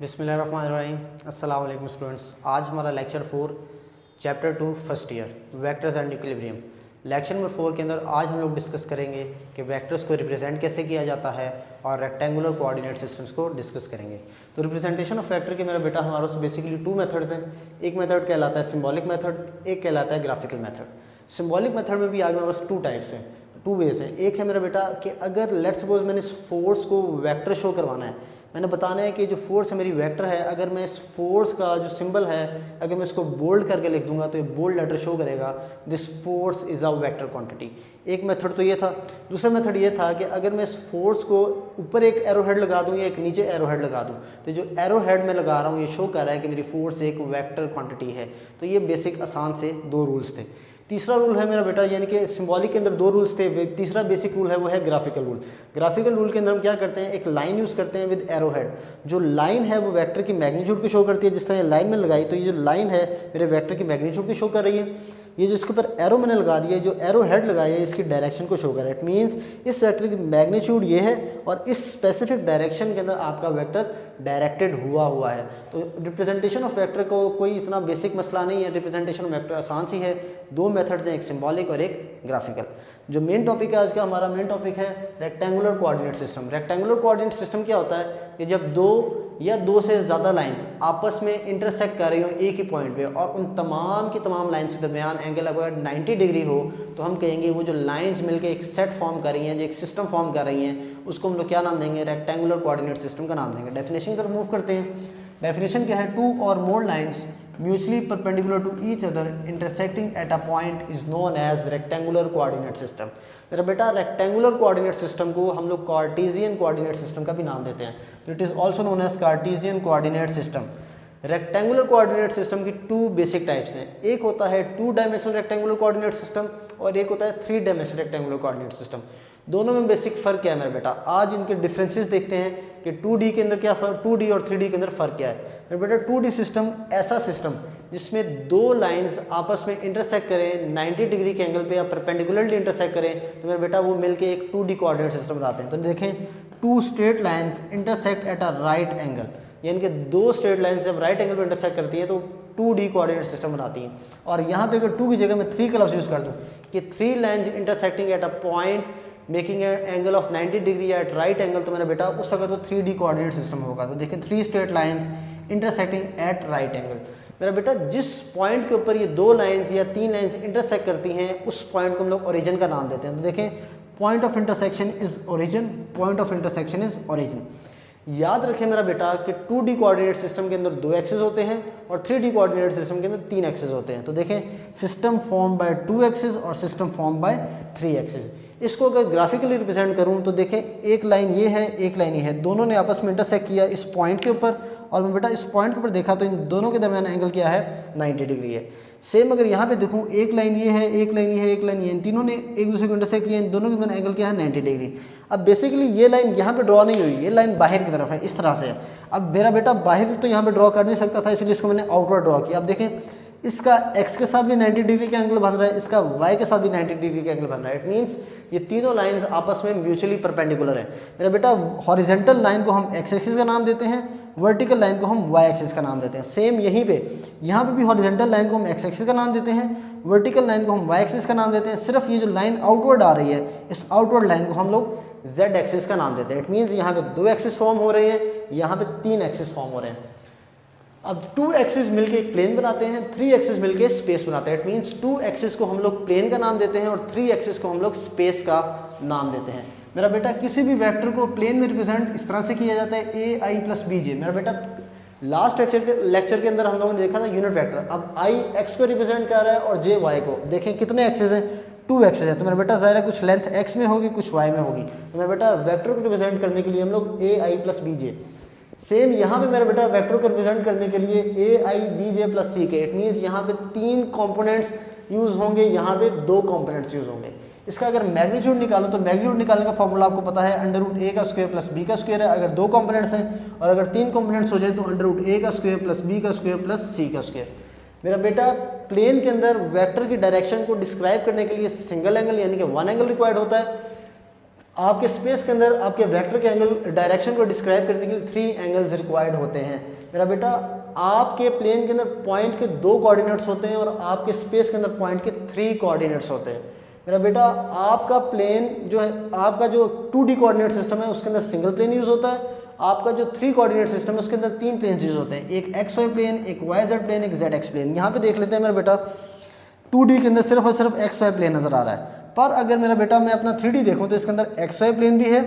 बिस्मिल्लाहिर्रहमानिर्रहीम। अस्सलाम वालेकुम स्टूडेंट्स। आज हमारा lecture 4 chapter 2 first year vectors and equilibrium. Lecture number 4 के अंदर आज हम लोग डिस्कस करेंगे कि वेक्टर्स को रिप्रेजेंट कैसे किया जाता है और रेक्टेंगुलर कोऑर्डिनेट सिस्टम्स को डिस्कस करेंगे। तो रिप्रेजेंटेशन ऑफ वेक्टर के मेरा बेटा हमारे पास बेसिकली 2 मेथड्स हैं। एक मेथड कहलाता है सिंबॉलिक मेथड, एक कहलाता है ग्राफिकल मेथड। सिंबॉलिक मेथड में भी आगे मेरे पास 2 टाइप्स हैं, 2 वेज हैं। एक है मेरा बेटा कि अगर लेट्स सपोज मैंने इस फोर्स को वेक्टर शो करवाना है, मैंने बताना है कि जो फोर्स है मेरी वेक्टर है, अगर मैं इस फोर्स का जो सिंबल है अगर मैं इसको बोल्ड करके लिख दूंगा तो ये बोल्ड लेटर शो करेगा this force is a vector quantity. एक मेथड तो ये था। दूसरा मेथड ये था कि अगर मैं इस फोर्स को ऊपर एक एरो हेड लगा दूं या एक नीचे एरो हेड लगा दूं, तो जो एरो हेड मैं लगा रहा हूँ ये शो कर रहा है कि मेरी फोर्स एक वेक्टर क्वांटिटी है। तो ये बेसिक आसान से 2 रूल्स थे। तीसरा रूल है मेरा बेटा, यानी कि सिंबॉलिक के अंदर 2 रूल्स थे। तीसरा बेसिक रूल है वो है ग्राफिकल रूल। ग्राफिकल रूल के अंदर हम क्या करते हैं, एक लाइन यूज़ करते हैं विद एरो हेड। जो लाइन है वो वेक्टर की मैग्नीट्यूड को शो करती है। जिस तरह लाइन में लगाई तो ये जो लाइन है मेरे वेक्टर की मैग्नीट्यूड को शो कर रही है। ये जो इसके ऊपर एरो मैंने लगा दिया, जो एरो हेड लगाई है इसकी डायरेक्शन को शो कर रहा है। इट मीन्स इस वेक्टर की मैग्नीट्यूड ये है और इस स्पेसिफिक डायरेक्शन के अंदर आपका वेक्टर डायरेक्टेड हुआ है। तो रिप्रेजेंटेशन ऑफ वेक्टर को कोई इतना बेसिक मसला नहीं है। रिप्रेजेंटेशन ऑफ वेक्टर आसान सी है। 2 मेथड्स हैं, एक सिंबॉलिक और एक ग्राफिकल। जो मेन टॉपिक है आज का, हमारा मेन टॉपिक है rectangular coordinate system. Rectangular coordinate system क्या होता है कि जब 2 या 2 से ज़्यादा लाइंस आपस में इंटरसेक्ट कर रही हो एक ही पॉइंट पे और उन तमाम की तमाम लाइंस के दरमियान एंगल अगर 90 डिग्री हो तो हम कहेंगे वो जो लाइंस मिलकर एक सेट फॉर्म कर रही हैं, जो एक सिस्टम फॉर्म कर रही हैं, उसको हम लोग क्या नाम देंगे, रेक्टेंगुलर कोऑर्डिनेट सिस्टम का नाम देंगे। डेफिनेशन की तरफ मूव करते हैं। डेफिनेशन क्या है, 2 और मोर lines mutually perpendicular to each other intersecting at a point is known as rectangular coordinate system। मेरा बेटा रेक्टेंगुलर कोऑर्डिनेट सिस्टम को हम लोग कार्टेशियन कोऑर्डिनेट सिस्टम का भी नाम देते हैं। तो it is also known as Cartesian coordinate system. Rectangular coordinate system की 2 बेसिक टाइप्स हैं। एक होता है 2 डायमेंशनल रेक्टेंगुलर कोऑर्डिनेट सिस्टम और एक होता है 3 डायमेंशनल रेक्टेंगुलर कोऑर्डिनेट सिस्टम। दोनों में बेसिक फ़र्क क्या है मेरा बेटा, आज इनके डिफरेंसेस देखते हैं कि 2D के अंदर क्या फ़र्क, 2D और 3D के अंदर फ़र्क क्या है। मेरा बेटा 2D सिस्टम ऐसा सिस्टम जिसमें 2 लाइंस आपस में इंटरसेक्ट करें 90 डिग्री के एंगल पे या परपेंडिकुलरली इंटरसेक्ट करें तो मेरा बेटा वो मिलके एक 2D कोऑर्डिनेट सिस्टम बनाते हैं। तो देखें 2 straight lines intersect at a right angle, यानी कि 2 स्ट्रेट लाइंस जब राइट एंगल पर इंटरसेक्ट करती है तो 2D कोऑर्डिनेट सिस्टम बनाती हैं। और यहाँ पे अगर 2 की जगह मैं 3 का लफ्ज़ यूज़ कर दूँ कि 3 lines intersecting at a point making angle of 90 degree at right angle, तो मेरा बेटा उस वक्त तो 3D कोऑर्डिनेट सिस्टम होगा। तो देखिए 3 straight lines intersecting at right angle. मेरा बेटा जिस पॉइंट के ऊपर ये 2 लाइंस या 3 लाइंस इंटरसेक्ट करती हैं उस पॉइंट को हम लोग ओरिजिन का नाम देते हैं। तो देखें point of intersection is origin, point of intersection is origin. याद रखें मेरा बेटा कि 2D कोऑर्डिनेट सिस्टम के अंदर 2 एक्सिस होते हैं और 3D कोऑर्डिनेट सिस्टम के अंदर 3 एक्सिस होते हैं। तो देखें सिस्टम फॉर्म बाय 2 एक्सिस और सिस्टम फॉर्म बाय 3 एक्सिस। इसको अगर ग्राफिकली रिप्रेजेंट करूं तो देखें एक लाइन ये है, एक लाइन ये है, दोनों ने आपस में इंटरसेक्ट किया इस पॉइंट के ऊपर और मैं बेटा इस पॉइंट के ऊपर देखा तो इन दोनों के दरमियान एंगल क्या है, 90 डिग्री है। सेम अगर यहाँ पे देखूँ एक लाइन ये है, एक लाइन ये है, एक लाइन ये है, इन तीनों ने एक दूसरे को इंटरसेक्ट किया, इन दोनों के दरमियान एंगल क्या है, 90 डिग्री। अब बेसिकली ये लाइन यहाँ पे ड्रॉ नहीं हुई, ये लाइन बाहर की तरफ है, इस तरह से है। अब मेरा बेटा बाहर तो यहाँ पे ड्रॉ कर नहीं सकता था, इसलिए इसको मैंने आउटवर्ड ड्रॉ किया। अब देखें इसका x के साथ भी 90 डिग्री का एंगल बन रहा है, इसका y के साथ भी 90 डिग्री का एंगल बन रहा है। इट मींस ये तीनों लाइंस आपस में म्यूचुअली परपेंडिकुलर है। मेरा बेटा हॉरिजॉन्टल लाइन को हम x एक्सिस का नाम देते हैं, वर्टिकल लाइन को हम y एक्सिस का नाम देते हैं। सेम यहीं पे यहाँ पे भी हॉरिजॉन्टल लाइन को हम x एक्सिस का नाम देते हैं, वर्टिकल लाइन को हम y एक्सिस का नाम देते हैं। सिर्फ ये जो लाइन आउटवर्ड आ रही है इस आउटवर्ड लाइन को हम लोग z एक्सिस का नाम देते हैं। इट मीन्स यहाँ पे 2 एक्सिस फॉर्म हो रहे हैं, यहाँ पे 3 एक्सिस फॉर्म हो रहे हैं। अब 2 एक्सिस मिलके एक प्लेन बनाते हैं, 3 एक्सिस मिलके स्पेस बनाते हैं। इट मींस 2 एक्सिस को हम लोग प्लेन का नाम देते हैं और 3 एक्सिस को हम लोग स्पेस का नाम देते हैं। मेरा बेटा किसी भी वेक्टर को प्लेन में रिप्रेजेंट इस तरह से किया जाता है ai + bj। मेरा बेटा लास्ट लेक्चर के अंदर हम लोगों ने देखा था यूनिट वेक्टर। अब i x को रिप्रेजेंट कर रहा है और j y को। देखें कितने एक्सिस हैं, 2 एक्सिस है। तो मेरा बेटा ज़ाहिर है कुछ लेंथ x में होगी, कुछ y में होगी। तो मेरा बेटा वेक्टर को रिप्रेजेंट करने के लिए हम लोग ai + bj। सेम यहाँ पे मेरा बेटा वेक्टर को रिप्रेजेंट करने के लिए ai bj + ck। It means यहाँ पे 3 कंपोनेंट्स यूज़ होंगे, यहाँ पे 2 कंपोनेंट्स यूज़ होंगे। इसका अगर मैग्नीट्यूड निकालो तो मैग्नीट्यूड निकालने का फॉर्मूला आपको पता है √a² + b² है। अगर 2 कंपोनेंट्स हैं और अगर 3 कंपोनेंट्स हो जाए तो √a² + b² + c²। मेरा बेटा प्लेन के अंदर वेक्टर की डायरेक्शन को डिस्क्राइब करने के लिए सिंगल एंगल यानी कि 1 एंगल रिक्वायर्ड होता है। आपके स्पेस के अंदर आपके वेक्टर के एंगल डायरेक्शन को डिस्क्राइब करने के लिए 3 एंगल्स रिक्वायर्ड होते हैं। मेरा बेटा आपके प्लेन के अंदर पॉइंट के 2 कोऑर्डिनेट्स होते हैं और आपके स्पेस के अंदर पॉइंट के 3 कोऑर्डिनेट्स होते हैं। मेरा बेटा आपका प्लेन जो है, आपका जो 2D कोऑर्डिनेट सिस्टम है उसके अंदर सिंगल प्लेन यूज होता है। आपका जो 3 कोऑर्डिनेट सिस्टम है उसके अंदर 3 प्लेन यूज होते हैं, एक XY प्लेन, एक YZ प्लेन, एक ZX प्लेन। यहाँ पे देख लेते हैं मेरा बेटा 2D के अंदर सिर्फ और सिर्फ XY प्लेन नजर आ रहा है, पर अगर मेरा बेटा मैं अपना 3D देखूं तो इसके अंदर XY प्लेन भी है,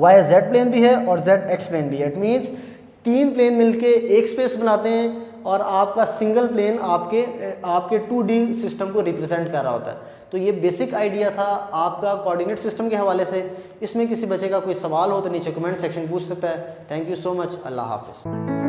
YZ प्लेन भी है और ZX प्लेन भी है। इट मीन्स 3 प्लेन मिलके एक स्पेस बनाते हैं और आपका सिंगल प्लेन आपके 2D सिस्टम को रिप्रेजेंट कर रहा होता है। तो ये बेसिक आइडिया था आपका कोऑर्डिनेट सिस्टम के हवाले से। इसमें किसी बच्चे का कोई सवाल हो तो नीचे कमेंट सेक्शन पूछ सकता है। Thank you so much. अल्लाह हाफिज़।